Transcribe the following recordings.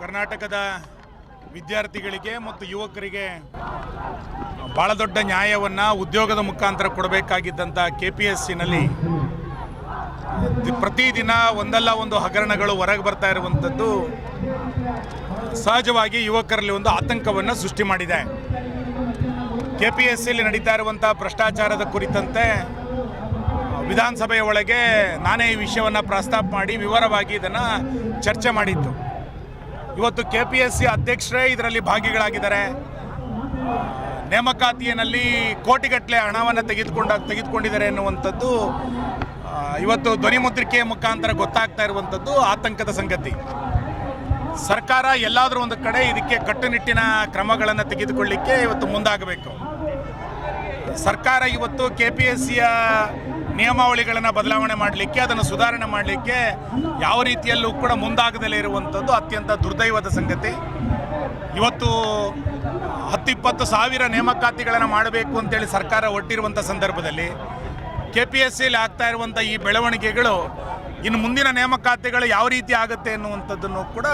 ಕರ್ನಾಟಕದ ವಿದ್ಯಾರ್ಥಿಗಳಿಗೆ ಮತ್ತು ಯುವಕರಿಗೆ ಭಾಳ ದೊಡ್ಡ ನ್ಯಾಯವನ್ನು ಉದ್ಯೋಗದ ಮುಖಾಂತರ ಕೊಡಬೇಕಾಗಿದ್ದಂಥ KPSCನಲ್ಲಿ ಪ್ರತಿದಿನ ಒಂದಲ್ಲ ಒಂದು ಹಗರಣಗಳು ಹೊರಗೆ ಬರ್ತಾ ಇರುವಂಥದ್ದು ಸಹಜವಾಗಿ ಯುವಕರಲ್ಲಿ ಒಂದು ಆತಂಕವನ್ನು ಸೃಷ್ಟಿ ಮಾಡಿದೆ. KPSCಯಲ್ಲಿ ನಡೀತಾ ಇರುವಂಥ ಭ್ರಷ್ಟಾಚಾರದ ಕುರಿತಂತೆ ವಿಧಾನಸಭೆಯ ಒಳಗೆ ನಾನೇ ಈ ವಿಷಯವನ್ನು ಪ್ರಸ್ತಾಪ ಮಾಡಿ ವಿವರವಾಗಿ ಇದನ್ನು ಚರ್ಚೆ ಮಾಡಿದ್ದು. ಇವತ್ತು KPSC ಅಧ್ಯಕ್ಷರೇ ಇದರಲ್ಲಿ ಭಾಗಿಗಳಾಗಿದ್ದಾರೆ. ನೇಮಕಾತಿಯಲ್ಲಿ ಕೋಟಿಗಟ್ಟಲೆ ಹಣವನ್ನು ತೆಗೆದುಕೊಂಡಿದ್ದಾರೆ ಎನ್ನುವಂಥದ್ದು ಇವತ್ತು ಧ್ವನಿಮುದ್ರಿಕೆಯ ಮುಖಾಂತರ ಗೊತ್ತಾಗ್ತಾ ಇರುವಂಥದ್ದು ಆತಂಕದ ಸಂಗತಿ. ಸರ್ಕಾರ ಎಲ್ಲಾದರೂ ಒಂದು ಕಡೆ ಇದಕ್ಕೆ ಕಟ್ಟುನಿಟ್ಟಿನ ಕ್ರಮಗಳನ್ನು ತೆಗೆದುಕೊಳ್ಳಿಕ್ಕೆ ಇವತ್ತು ಮುಂದಾಗಬೇಕು. ಸರ್ಕಾರ ಇವತ್ತು KPSCಯ ನಿಯಮಾವಳಿಗಳನ್ನು ಬದಲಾವಣೆ ಮಾಡಲಿಕ್ಕೆ, ಅದನ್ನು ಸುಧಾರಣೆ ಮಾಡಲಿಕ್ಕೆ ಯಾವ ರೀತಿಯಲ್ಲೂ ಕೂಡ ಮುಂದಾಗದಲ್ಲೇ ಇರುವಂಥದ್ದು ಅತ್ಯಂತ ದುರ್ದೈವದ ಸಂಗತಿ. ಇವತ್ತು 10-20 ಸಾವಿರ ನೇಮಕಾತಿಗಳನ್ನು ಮಾಡಬೇಕು ಅಂತೇಳಿ ಸರ್ಕಾರ ಒಟ್ಟಿರುವಂಥ ಸಂದರ್ಭದಲ್ಲಿ KPSCಯಲ್ಲಿ ಆಗ್ತಾ ಇರುವಂಥ ಈ ಬೆಳವಣಿಗೆಗಳು ಇನ್ನು ಮುಂದಿನ ನೇಮಕಾತಿಗಳು ಯಾವ ರೀತಿ ಆಗುತ್ತೆ ಎನ್ನುವಂಥದ್ದನ್ನು ಕೂಡ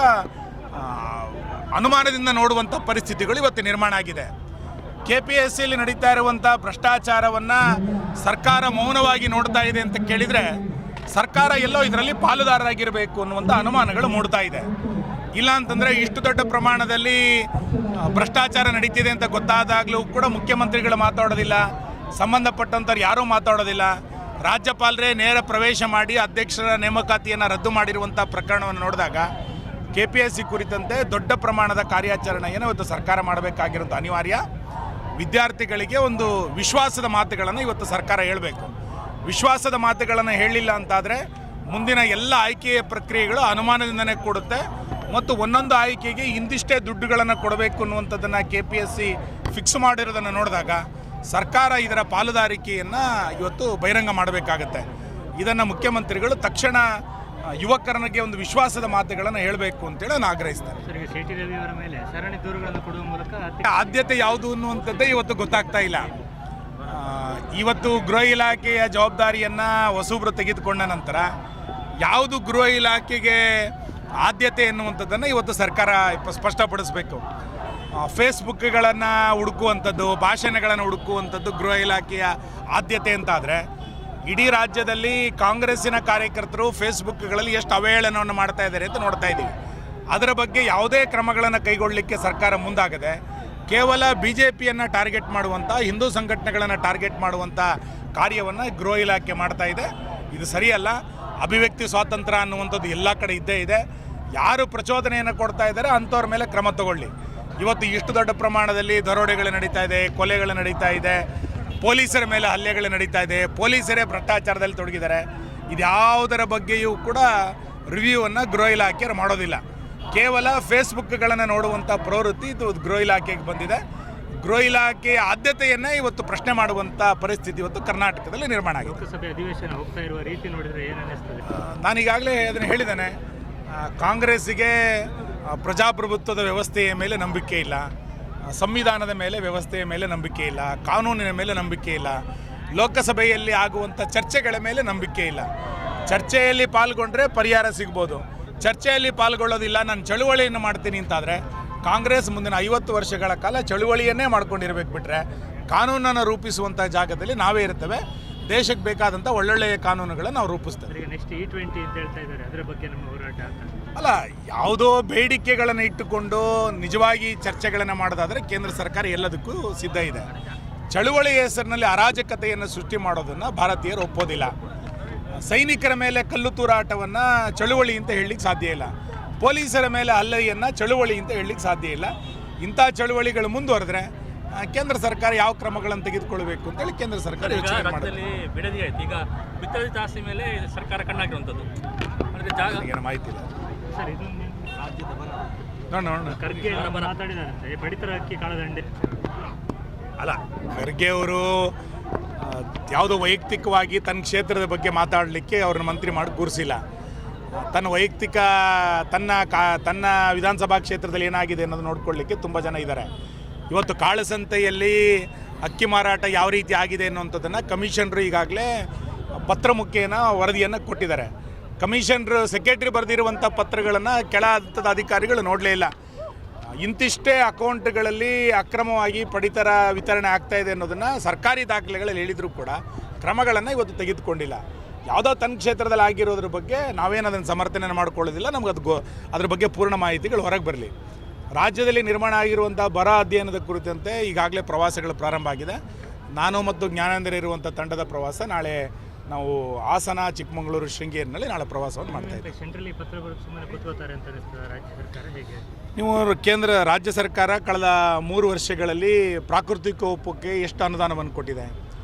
ಅನುಮಾನದಿಂದ ನೋಡುವಂಥ ಪರಿಸ್ಥಿತಿಗಳು ಇವತ್ತು ನಿರ್ಮಾಣ ಆಗಿದೆ. KPSCಯಲ್ಲಿ ನಡೀತಾ ಇರುವಂಥ ಭ್ರಷ್ಟಾಚಾರವನ್ನು ಸರ್ಕಾರ ಮೌನವಾಗಿ ನೋಡ್ತಾ ಇದೆ ಅಂತ ಕೇಳಿದರೆ ಸರ್ಕಾರ ಎಲ್ಲೋ ಇದರಲ್ಲಿ ಪಾಲುದಾರರಾಗಿರಬೇಕು ಅನ್ನುವಂಥ ಅನುಮಾನಗಳು ಮೂಡ್ತಾ ಇದೆ. ಇಲ್ಲ ಅಂತಂದರೆ ಇಷ್ಟು ದೊಡ್ಡ ಪ್ರಮಾಣದಲ್ಲಿ ಭ್ರಷ್ಟಾಚಾರ ನಡೀತಿದೆ ಅಂತ ಗೊತ್ತಾದಾಗಲೂ ಕೂಡ ಮುಖ್ಯಮಂತ್ರಿಗಳು ಮಾತಾಡೋದಿಲ್ಲ, ಸಂಬಂಧಪಟ್ಟಂಥವ್ರು ಯಾರೂ ಮಾತಾಡೋದಿಲ್ಲ. ರಾಜ್ಯಪಾಲರೇ ನೇರ ಪ್ರವೇಶ ಮಾಡಿ ಅಧ್ಯಕ್ಷರ ನೇಮಕಾತಿಯನ್ನು ರದ್ದು ಮಾಡಿರುವಂಥ ಪ್ರಕರಣವನ್ನು ನೋಡಿದಾಗ KPSC ಕುರಿತಂತೆ ದೊಡ್ಡ ಪ್ರಮಾಣದ ಕಾರ್ಯಾಚರಣೆಯನ್ನು ಇವತ್ತು ಸರ್ಕಾರ ಮಾಡಬೇಕಾಗಿರುವಂಥ ಅನಿವಾರ್ಯ. ವಿದ್ಯಾರ್ಥಿಗಳಿಗೆ ಒಂದು ವಿಶ್ವಾಸದ ಮಾತುಗಳನ್ನು ಇವತ್ತು ಸರ್ಕಾರ ಹೇಳಬೇಕು. ವಿಶ್ವಾಸದ ಮಾತುಗಳನ್ನು ಹೇಳಿಲ್ಲ ಅಂತಾದರೆ ಮುಂದಿನ ಎಲ್ಲ ಆಯ್ಕೆಯ ಪ್ರಕ್ರಿಯೆಗಳು ಅನುಮಾನದಿಂದನೇ ಕೊಡುತ್ತೆ ಮತ್ತು ಒಂದೊಂದು ಆಯ್ಕೆಗೆ ಇಂದಿಷ್ಟೇ ದುಡ್ಡುಗಳನ್ನು ಕೊಡಬೇಕು ಅನ್ನುವಂಥದ್ದನ್ನು KPSC ಫಿಕ್ಸ್ ಮಾಡಿರೋದನ್ನು ನೋಡಿದಾಗ ಸರ್ಕಾರ ಇದರ ಪಾಲುದಾರಿಕೆಯನ್ನು ಇವತ್ತು ಬಹಿರಂಗ ಮಾಡಬೇಕಾಗತ್ತೆ. ಇದನ್ನು ಮುಖ್ಯಮಂತ್ರಿಗಳು ತಕ್ಷಣ ಯುವಕರನಿಗೆ ಒಂದು ವಿಶ್ವಾಸದ ಮಾತುಗಳನ್ನು ಹೇಳಬೇಕು ಅಂತೇಳಿ ನಾನು ಆಗ್ರಹಿಸ್ತೇನೆ. ಆದ್ಯತೆ ಯಾವುದು ಅನ್ನುವಂಥದ್ದೇ ಇವತ್ತು ಗೊತ್ತಾಗ್ತಾ ಇಲ್ಲ. ಇವತ್ತು ಗೃಹ ಇಲಾಖೆಯ ಜವಾಬ್ದಾರಿಯನ್ನು ಹೊಸಬ್ರು ತೆಗೆದುಕೊಂಡ ನಂತರ ಯಾವುದು ಗೃಹ ಇಲಾಖೆಗೆ ಆದ್ಯತೆ ಎನ್ನುವಂಥದ್ದನ್ನು ಇವತ್ತು ಸರ್ಕಾರ ಸ್ಪಷ್ಟಪಡಿಸಬೇಕು. ಫೇಸ್ಬುಕ್ಗಳನ್ನು ಹುಡುಕುವಂಥದ್ದು, ಭಾಷಣಗಳನ್ನು ಹುಡುಕುವಂಥದ್ದು ಗೃಹ ಇಲಾಖೆಯ ಆದ್ಯತೆ ಅಂತಾದರೆ ಇಡೀ ರಾಜ್ಯದಲ್ಲಿ ಕಾಂಗ್ರೆಸ್ಸಿನ ಕಾರ್ಯಕರ್ತರು ಫೇಸ್ಬುಕ್ಗಳಲ್ಲಿ ಎಷ್ಟು ಅವಹೇಳನವನ್ನು ಮಾಡ್ತಾ ಇದ್ದಾರೆ ಅಂತ ನೋಡ್ತಾ ಇದ್ದೀವಿ. ಅದರ ಬಗ್ಗೆ ಯಾವುದೇ ಕ್ರಮಗಳನ್ನು ಕೈಗೊಳ್ಳಲಿಕ್ಕೆ ಸರ್ಕಾರ ಮುಂದಾಗದೆ ಕೇವಲ BJPಯನ್ನು ಟಾರ್ಗೆಟ್ ಮಾಡುವಂಥ, ಹಿಂದೂ ಸಂಘಟನೆಗಳನ್ನು ಟಾರ್ಗೆಟ್ ಮಾಡುವಂಥ ಕಾರ್ಯವನ್ನು ಗೃಹ ಇಲಾಖೆ ಮಾಡ್ತಾ ಇದೆ. ಇದು ಸರಿಯಲ್ಲ. ಅಭಿವ್ಯಕ್ತಿ ಸ್ವಾತಂತ್ರ್ಯ ಅನ್ನುವಂಥದ್ದು ಎಲ್ಲ ಕಡೆ ಇದ್ದೇ ಇದೆ. ಯಾರು ಪ್ರಚೋದನೆಯನ್ನು ಕೊಡ್ತಾ ಇದ್ದಾರೆ ಅಂಥವ್ರ ಮೇಲೆ ಕ್ರಮ ತಗೊಳ್ಳಿ. ಇವತ್ತು ಇಷ್ಟು ದೊಡ್ಡ ಪ್ರಮಾಣದಲ್ಲಿ ದರೋಡೆಗಳು ನಡೀತಾ ಇದೆ, ಕೊಲೆಗಳು ನಡೀತಾ ಇದೆ, ಪೊಲೀಸರ ಮೇಲೆ ಹಲ್ಲೆಗಳು ನಡೀತಾ ಇದೆ, ಪೊಲೀಸರೇ ಭ್ರಷ್ಟಾಚಾರದಲ್ಲಿ ತೊಡಗಿದ್ದಾರೆ. ಇದ್ಯಾವುದರ ಬಗ್ಗೆಯೂ ಕೂಡ ರಿವ್ಯೂವನ್ನು ಗೃಹ ಇಲಾಖೆಯವರು ಮಾಡೋದಿಲ್ಲ. ಕೇವಲ ಫೇಸ್ಬುಕ್ಗಳನ್ನು ನೋಡುವಂಥ ಪ್ರವೃತ್ತಿ ಇದು ಗೃಹ ಇಲಾಖೆಗೆ ಬಂದಿದೆ. ಗೃಹ ಇಲಾಖೆಯ ಆದ್ಯತೆಯನ್ನೇ ಇವತ್ತು ಪ್ರಶ್ನೆ ಮಾಡುವಂಥ ಪರಿಸ್ಥಿತಿ ಇವತ್ತು ಕರ್ನಾಟಕದಲ್ಲಿ ನಿರ್ಮಾಣ ಆಗಿದೆ. ಲೋಕಸಭೆ ಅಧಿವೇಶನ ಹೋಗ್ತಾ ಇರುವ ರೀತಿ ನೋಡಿದರೆ ಏನು ಅನ್ನಿಸ್ತದೆ? ನಾನೀಗಾಗಲೇ ಅದನ್ನು ಹೇಳಿದ್ದೇನೆ. ಕಾಂಗ್ರೆಸ್ಸಿಗೆ ಪ್ರಜಾಪ್ರಭುತ್ವದ ವ್ಯವಸ್ಥೆಯ ಮೇಲೆ ನಂಬಿಕೆ ಇಲ್ಲ, ಸಂವಿಧಾನದ ಮೇಲೆ ವ್ಯವಸ್ಥೆಯ ಮೇಲೆ ನಂಬಿಕೆ ಇಲ್ಲ, ಕಾನೂನಿನ ಮೇಲೆ ನಂಬಿಕೆ ಇಲ್ಲ, ಲೋಕಸಭೆಯಲ್ಲಿ ಆಗುವಂಥ ಚರ್ಚೆಗಳ ಮೇಲೆ ನಂಬಿಕೆ ಇಲ್ಲ. ಚರ್ಚೆಯಲ್ಲಿ ಪಾಲ್ಗೊಂಡ್ರೆ ಪರಿಹಾರ ಸಿಗ್ಬೋದು, ಚರ್ಚೆಯಲ್ಲಿ ಪಾಲ್ಗೊಳ್ಳೋದಿಲ್ಲ, ನಾನು ಚಳುವಳಿಯನ್ನು ಮಾಡ್ತೀನಿ ಅಂತಾದರೆ ಕಾಂಗ್ರೆಸ್ ಮುಂದಿನ 50 ವರ್ಷಗಳ ಕಾಲ ಚಳುವಳಿಯನ್ನೇ ಮಾಡ್ಕೊಂಡಿರ್ಬೇಕು. ಬಿಟ್ಟರೆ ಕಾನೂನನ್ನು ರೂಪಿಸುವಂಥ ಜಾಗದಲ್ಲಿ ನಾವೇ ಇರ್ತೇವೆ. ದೇಶಕ್ಕೆ ಬೇಕಾದಂಥ ಒಳ್ಳೊಳ್ಳೆಯ ಕಾನೂನುಗಳನ್ನು ನಾವು ರೂಪಿಸ್ತೇವೆ. ನೆಕ್ಸ್ಟ್ E20 ಅಂತ ಹೇಳ್ತಾ ಇದ್ದಾರೆ, ಅದರ ಬಗ್ಗೆ ನಮ್ಮ ಹೋರಾಟ ಅಲ್ಲ, ಯಾವುದೋ ಬೇಡಿಕೆಗಳನ್ನು ಇಟ್ಟುಕೊಂಡು ನಿಜವಾಗಿ ಚರ್ಚೆಗಳನ್ನು ಮಾಡೋದಾದರೆ ಕೇಂದ್ರ ಸರ್ಕಾರ ಎಲ್ಲದಕ್ಕೂ ಸಿದ್ಧ ಇದೆ. ಚಳುವಳಿ ಹೆಸರಿನಲ್ಲಿ ಅರಾಜಕತೆಯನ್ನು ಸೃಷ್ಟಿ ಮಾಡೋದನ್ನು ಭಾರತೀಯರು ಒಪ್ಪೋದಿಲ್ಲ. ಸೈನಿಕರ ಮೇಲೆ ಕಲ್ಲು ತೂರಾಟವನ್ನು ಚಳುವಳಿ ಅಂತ ಹೇಳಲಿಕ್ಕೆ ಸಾಧ್ಯ ಇಲ್ಲ. ಪೊಲೀಸರ ಮೇಲೆ ಹಲ್ಲೆಯನ್ನು ಚಳುವಳಿ ಅಂತ ಹೇಳಲಿಕ್ಕೆ ಸಾಧ್ಯ ಇಲ್ಲ. ಇಂಥ ಚಳುವಳಿಗಳು ಮುಂದುವರೆದ್ರೆ ಕೇಂದ್ರ ಸರ್ಕಾರ ಯಾವ ಕ್ರಮಗಳನ್ನು ತೆಗೆದುಕೊಳ್ಳಬೇಕು ಅಂತೇಳಿ ಕೇಂದ್ರ ಸರ್ಕಾರ ಯೋಚನೆ ಮಾಡಿದೆ. ಬಿಡದಿ ಆಯ್ತು, ಈಗ ಬಿತ್ತಳಿತ ಆಸ್ತಿ ಮೇಲೆ ಸರ್ಕಾರ ಕಣ್ಣಾಕಿರುವಂಥದ್ದು ಏನು ಮಾಹಿತಿ ಇಲ್ಲ ಸರ್. ಇದು ನೋಡೋಣ. ಖರ್ಗೆ ಮಾತಾಡಿದಾರಂತೆ ಪಡಿತರ ಅಕ್ಕಿ ಕಾಳದಂಡೆ. ಅಲ್ಲ, ಖರ್ಗೆ ಅವರು ಯಾವುದೋ ವೈಯಕ್ತಿಕವಾಗಿ ತನ್ನ ಕ್ಷೇತ್ರದ ಬಗ್ಗೆ ಮಾತಾಡಲಿಕ್ಕೆ ಅವ್ರನ್ನ ಮಂತ್ರಿ ಮಾಡಿ ಕೂರಿಸಿಲ್ಲ. ತನ್ನ ವೈಯಕ್ತಿಕ ತನ್ನ ವಿಧಾನಸಭಾ ಕ್ಷೇತ್ರದಲ್ಲಿ ಏನಾಗಿದೆ ಅನ್ನೋದು ನೋಡ್ಕೊಳ್ಳಿಕ್ಕೆ ತುಂಬ ಜನ ಇದ್ದಾರೆ. ಇವತ್ತು ಕಾಳಸಂತೆಯಲ್ಲಿ ಅಕ್ಕಿ ಮಾರಾಟ ಯಾವ ರೀತಿ ಆಗಿದೆ ಅನ್ನುವಂಥದ್ದನ್ನು ಕಮಿಷನರು ಈಗಾಗಲೇ ಪತ್ರ ಮುಖೇನ ವರದಿಯನ್ನು ಕೊಟ್ಟಿದ್ದಾರೆ. ಕಮಿಷನರ್ ಸೆಕ್ರೆಟರಿ ಬರೆದಿರುವಂಥ ಪತ್ರಗಳನ್ನು ಕೆಳ ಹಂತದ ಅಧಿಕಾರಿಗಳು ನೋಡಲೇ ಇಲ್ಲ. ಇಂತಿಷ್ಟೇ ಅಕೌಂಟ್ಗಳಲ್ಲಿ ಅಕ್ರಮವಾಗಿ ಪಡಿತರ ವಿತರಣೆ ಆಗ್ತಾ ಇದೆ ಅನ್ನೋದನ್ನು ಸರ್ಕಾರಿ ದಾಖಲೆಗಳಲ್ಲಿ ಹೇಳಿದರೂ ಕೂಡ ಕ್ರಮಗಳನ್ನು ಇವತ್ತು ತೆಗೆದುಕೊಂಡಿಲ್ಲ. ಯಾವುದೋ ತನ್ನ ಕ್ಷೇತ್ರದಲ್ಲಿ ಆಗಿರೋದ್ರ ಬಗ್ಗೆ ನಾವೇನು ಅದನ್ನು ಸಮರ್ಥನೆ ಮಾಡ್ಕೊಳ್ಳೋದಿಲ್ಲ. ನಮ್ಗೆ ಅದ್ರ ಬಗ್ಗೆ ಪೂರ್ಣ ಮಾಹಿತಿಗಳು ಹೊರಗೆ ಬರಲಿ. ರಾಜ್ಯದಲ್ಲಿ ನಿರ್ಮಾಣ ಆಗಿರುವಂಥ ಬರ ಅಧ್ಯಯನದ ಕುರಿತಂತೆ ಈಗಾಗಲೇ ಪ್ರವಾಸಗಳು ಪ್ರಾರಂಭ ಆಗಿದೆ. ನಾನು ಮತ್ತು ಜ್ಞಾನೇಂದ್ರ ಇರುವಂಥ ತಂಡದ ಪ್ರವಾಸ ನಾಳೆ ನಾವು ಹಾಸನ, ಚಿಕ್ಕಮಗಳೂರು, ಶೃಂಗೇರಿನಲ್ಲಿ ನಾಳೆ ಪ್ರವಾಸವನ್ನು ಮಾಡ್ತಾ ಇದ್ದೀವಿ. ಸೆಂಟ್ರಲಿ ಪತ್ರ ಬರೆದು ಸುಮ್ಮನೆ ಕೂತ್ಕೋತಾರೆ ಅಂತ ಅನಿಸ್ತದೆ ರಾಜ್ಯ ಸರ್ಕಾರ, ಹೇಗೆ? ನೀವು ರಾಜ್ಯ ಸರ್ಕಾರ ಕಳೆದ 3 ವರ್ಷಗಳಲ್ಲಿ ಪ್ರಾಕೃತಿಕ ವಿಕೋಪಕ್ಕೆ ಎಷ್ಟು ಅನುದಾನವನ್ನು ಕೊಟ್ಟಿದೆ?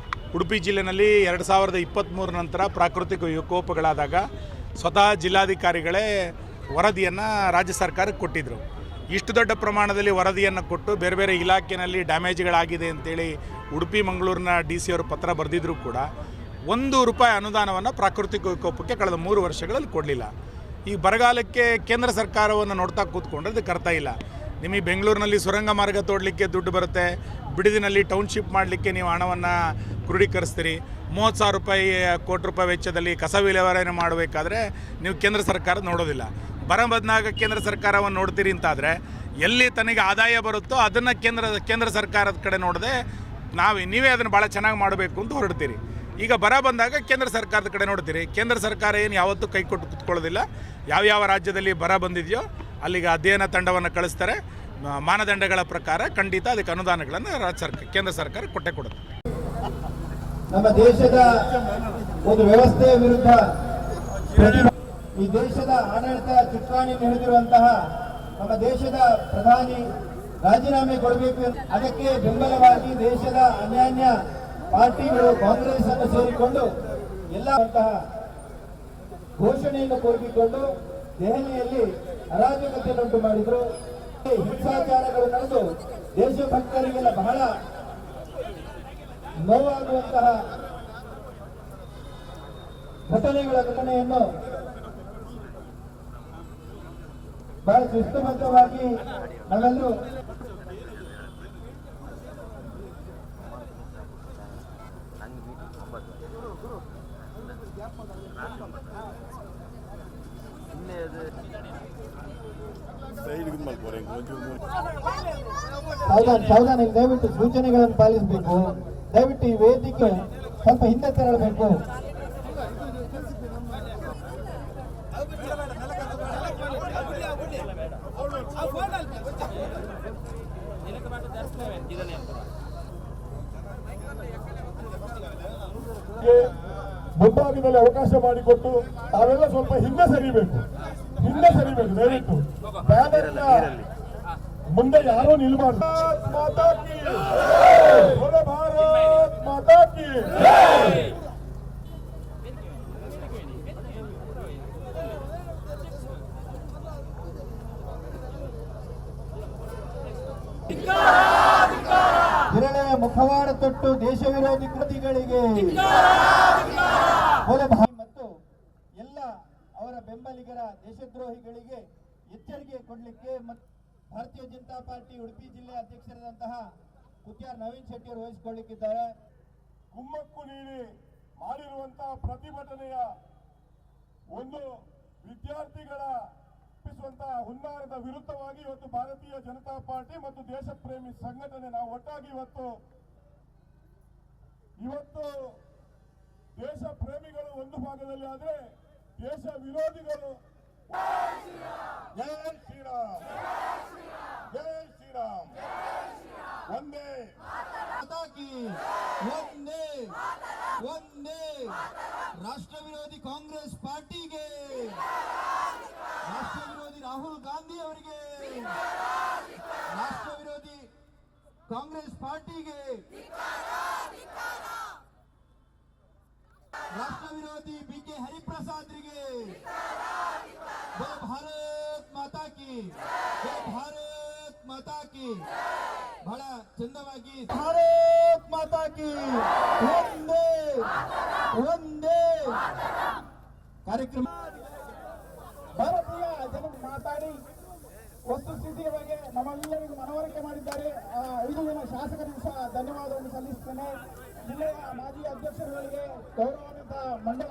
ಉಡುಪಿ ಜಿಲ್ಲೆಯಲ್ಲಿ 2023 ನಂತರ ಪ್ರಾಕೃತಿಕ ವಿಕೋಪಗಳಾದಾಗ ಸ್ವತಃ ಜಿಲ್ಲಾಧಿಕಾರಿಗಳೇ ವರದಿಯನ್ನು ರಾಜ್ಯ ಸರ್ಕಾರಕ್ಕೆ ಕೊಟ್ಟಿದ್ದರು. ಇಷ್ಟು ದೊಡ್ಡ ಪ್ರಮಾಣದಲ್ಲಿ ವರದಿಯನ್ನು ಕೊಟ್ಟು ಬೇರೆ ಬೇರೆ ಇಲಾಖೆಯಲ್ಲಿ ಡ್ಯಾಮೇಜ್ಗಳಾಗಿದೆ ಅಂತೇಳಿ ಉಡುಪಿ ಮಂಗಳೂರಿನ DC ಅವರು ಪತ್ರ ಬರೆದಿದ್ದರೂ ಕೂಡ ₹1 ಅನುದಾನವನ್ನು ಪ್ರಾಕೃತಿಕ ವಿಕೋಪಕ್ಕೆ ಕಳೆದ 3 ವರ್ಷಗಳಲ್ಲಿ ಕೊಡಲಿಲ್ಲ. ಈ ಬರಗಾಲಕ್ಕೆ ಕೇಂದ್ರ ಸರ್ಕಾರವನ್ನು ನೋಡ್ತಾ ಕೂತ್ಕೊಂಡ್ರೆ ಅದಕ್ಕೆ ಅರ್ಥ ಇಲ್ಲ. ನಿಮಗೆ ಬೆಂಗಳೂರಿನಲ್ಲಿ ಸುರಂಗ ಮಾರ್ಗ ತೋಡಲಿಕ್ಕೆ ದುಡ್ಡು ಬರುತ್ತೆ, ಬಿಡದಿನಲ್ಲಿ ಟೌನ್ಶಿಪ್ ಮಾಡಲಿಕ್ಕೆ ನೀವು ಹಣವನ್ನು ಕ್ರೋಢೀಕರಿಸ್ತೀರಿ. 30,000 ಕೋಟಿ ರೂಪಾಯಿ ವೆಚ್ಚದಲ್ಲಿ ಕಸ ವಿಲೇವಾರಿ ಮಾಡಬೇಕಾದ್ರೆ ನೀವು ಕೇಂದ್ರ ಸರ್ಕಾರ ನೋಡೋದಿಲ್ಲ. ಬರ ಬಂದಾಗ ಕೇಂದ್ರ ಸರ್ಕಾರವನ್ನು ನೋಡ್ತೀರಿ ಅಂತಾದರೆ ಎಲ್ಲಿ ತನಗೆ ಆದಾಯ ಬರುತ್ತೋ ಅದನ್ನು ಕೇಂದ್ರ ಸರ್ಕಾರದ ಕಡೆ ನೋಡದೆ ನೀವೇ ಅದನ್ನು ಭಾಳ ಚೆನ್ನಾಗಿ ಮಾಡಬೇಕು ಅಂತ ಹೊರಡ್ತೀರಿ. ಈಗ ಬರ ಬಂದಾಗ ಕೇಂದ್ರ ಸರ್ಕಾರದ ಕಡೆ ನೋಡ್ತೀರಿ. ಕೇಂದ್ರ ಸರ್ಕಾರ ಏನು ಯಾವತ್ತೂ ಕೈ ಕೊಟ್ಟು ಕೂತ್ಕೊಳ್ಳೋದಿಲ್ಲ. ಯಾವ ರಾಜ್ಯದಲ್ಲಿ ಬರ ಬಂದಿದೆಯೋ ಅಲ್ಲಿಗೆ ಅಧ್ಯಯನ ತಂಡವನ್ನು ಕಳಿಸ್ತಾರೆ. ಮಾನದಂಡಗಳ ಪ್ರಕಾರ ಖಂಡಿತ ಅದಕ್ಕೆ ಅನುದಾನಗಳನ್ನು ಕೇಂದ್ರ ಸರ್ಕಾರ ಕೊಟ್ಟೆ ಕೊಡುತ್ತೆ. ನಮ್ಮ ದೇಶದ ಒಂದು ವ್ಯವಸ್ಥೆಯ ವಿರುದ್ಧ ಈ ದೇಶದ ಆಡಳಿತ ಚುಕ್ಕಾಣಿ ಹಿಡಿದಿರುವಂತಹ ನಮ್ಮ ದೇಶದ ಪ್ರಧಾನಿ ರಾಜೀನಾಮೆ ಕೊಡಬೇಕು. ಅದಕ್ಕೆ ಬೆಂಬಲವಾಗಿ ದೇಶದ ಅನ್ಯಾನ್ಯ ಪಾರ್ಟಿಗಳು ಕಾಂಗ್ರೆಸ್ ಅನ್ನು ಸೇರಿಕೊಂಡು ಎಲ್ಲ ಘೋಷಣೆಯನ್ನು ಕೂಗಿಕೊಂಡು ದೆಹಲಿಯಲ್ಲಿ ಅರಾಜಕತೆಯನ್ನುಂಟು ಮಾಡಿದ್ರು. ಹಿಂಸಾಚಾರಗಳು ನಡೆದು ದೇಶಭಕ್ತರಿಗೆಲ್ಲ ಬಹಳ ನೋವಾಗುವಂತಹ ಘಟನೆಯನ್ನು ಬಹಳ ಶಿಸ್ತುಬದ್ಧವಾಗಿ ನಾವೆಲ್ಲರೂ ಸಾವಧಾನ ದಯವಿಟ್ಟು ಸೂಚನೆಗಳನ್ನು ಪಾಲಿಸಬೇಕು. ದಯವಿಟ್ಟು ಈ ವೇದಿಕೆ ಸ್ವಲ್ಪ ಹಿಂದೆ ತೆರಳಬೇಕು. ಮುಂಭಾಗದಲ್ಲಿ ಅವಕಾಶ ಮಾಡಿಕೊಟ್ಟು ತಾವೆಲ್ಲ ಸ್ವಲ್ಪ ಹಿಂದೆ ಸರಿಬೇಕು ದಯವಿಟ್ಟು. ಬ್ಯಾನರ್ನ ಮುಂದೆ ಯಾರೂ ನಿಲ್ಬಾರ್ದು. ಮಾತಾ ಕಿ ಭಾರತ್ ಮಾತಾ ಕಿ. ಜಿರಳೆಯ ಮುಖವಾಡ ತೊಟ್ಟು ದೇಶ ವಿರೋಧಿ ಕೃತಿಗಳಿಗೆ ಮತ್ತು ಎಲ್ಲ ಅವರ ಬೆಂಬಲಿಗರ ದೇಶದ್ರೋಹಿಗಳಿಗೆ ಎಚ್ಚರಿಕೆ ಕೊಡಲಿಕ್ಕೆ ಭಾರತೀಯ ಜನತಾ ಪಾರ್ಟಿ ಉಡುಪಿ ಜಿಲ್ಲೆ ಅಧ್ಯಕ್ಷರಾದಂತಹ ಕುತ್ಯಾರ್ ನವೀನ್ ಶೆಟ್ಟಿ ಅವರು ವಹಿಸಿಕೊಳ್ಳಿಕ್ಕಿದ್ದಾರೆ. ಕುಮ್ಮಕ್ಕು ನೀಡಿ ಮಾಡಿರುವಂತಹ ಪ್ರತಿಭಟನೆಯ ಒಂದು ವಿದ್ಯಾರ್ಥಿಗಳ ಹುನ್ನಾರದ ವಿರುದ್ಧವಾಗಿ ಇವತ್ತು ಭಾರತೀಯ ಜನತಾ ಪಾರ್ಟಿ ಮತ್ತು ದೇಶ ಪ್ರೇಮಿ ಸಂಘಟನೆ ನಾವು ಒಟ್ಟಾಗಿ ಇವತ್ತು ದೇಶ ಪ್ರೇಮಿಗಳು ಒಂದು ಭಾಗದಲ್ಲಿ ಆದ್ರೆ ದೇಶ ವಿರೋಧಿಗಳು ಜೈ ಶ್ರೀರಾಮ್ ಜೈ ಶ್ರೀರಾಮ್ ಒಂದೇ ಒಂದೇ ಒಂದೇ ರಾಷ್ಟ್ರ ವಿರೋಧಿ ಕಾಂಗ್ರೆಸ್ ಪಾರ್ಟಿಗೆ, ರಾಷ್ಟ್ರ ವಿರೋಧಿ ರಾಹುಲ್ ಗಾಂಧಿ ಅವರಿಗೆ, ರಾಷ್ಟ್ರ ವಿರೋಧಿ ಕಾಂಗ್ರೆಸ್ ಪಾರ್ಟಿಗೆ, ರಾಷ್ಟ್ರ ವಿರೋಧಿ BK ಹರಿಪ್ರಸಾದ್ರಿಗೆ ಭಾರತ್ ಮಾತಾ ಕಿ, ಭಾರತ್ ಮಾತಾ ಕಿ. ಬಹಳ ಚಂದವಾಗಿ ಭಾರತ್ ಮಾತಾ ಕಿ ಒಂದೇ ಒಂದೇ ಕಾರ್ಯಕ್ರಮ. ಭಾರತೀಯ ಜನರು ಮಾತಾಡಿ ವಸ್ತುಸ್ಥಿತಿಯ ಬಗ್ಗೆ ನಮ್ಮೆಲ್ಲರಿಗೂ ಮನವರಿಕೆ ಮಾಡಿದ್ದಾರೆ. 5 ಜನ ಶಾಸಕರಿಗೂ ಸಹ ಧನ್ಯವಾದವನ್ನು ಸಲ್ಲಿಸುತ್ತೇನೆ. ಜಿಲ್ಲೆಯ ಮಾಜಿ ಅಧ್ಯಕ್ಷರುಗಳಿಗೆ, ಗೌರವಾನ್ವಿತ ಮಂಡಲ